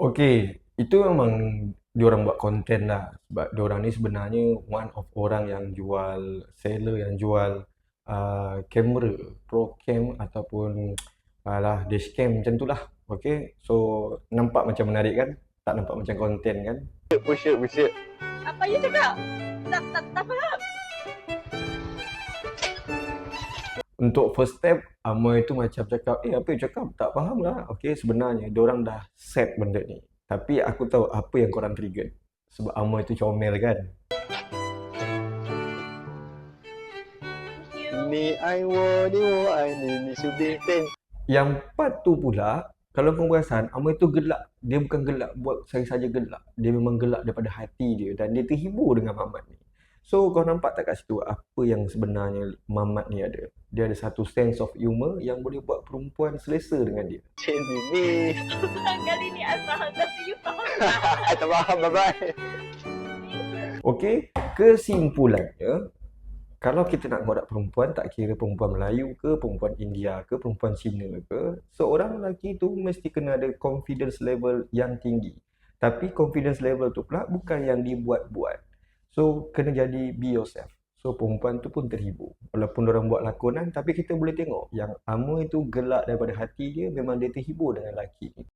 Okey, itu memang diorang buat konten lah. Sebab diorang ni sebenarnya one of orang yang jual, seller yang jual kamera, pro cam ataupun dashcam macam tu lah. Okey, so nampak macam menarik kan? Tak nampak macam konten kan? Apa you cakap? Tak faham. Untuk first step, Amoy tu macam cakap, apa you cakap? Tak faham lah. Okey, sebenarnya diorang dah set benda ni. Tapi aku tahu apa yang korang trigger. Sebab Amoy tu comel kan? Yang part tu pula, kalau kau perasan, Amoy tu gelak. Dia bukan gelak buat saja-saja gelak. Dia memang gelak daripada hati dia dan dia terhibur dengan Mamat ni. So kau nampak tak kat situ apa yang sebenarnya Mamat ni ada? Dia ada satu sense of humor yang boleh buat perempuan selesa dengan dia. Kali ni I faham tapi you faham tak? Okey, kesimpulannya, kalau kita nak ngorak perempuan, tak kira perempuan Melayu ke, perempuan India ke, perempuan Cina ke, seorang lelaki tu mesti kena ada confidence level yang tinggi. Tapi confidence level tu pula bukan yang dibuat-buat. So, kena jadi be yourself. So, perempuan tu pun terhibur. Walaupun orang buat lakonan, tapi kita boleh tengok yang Amoy tu gelak daripada hati dia, memang dia terhibur dengan lelaki ni.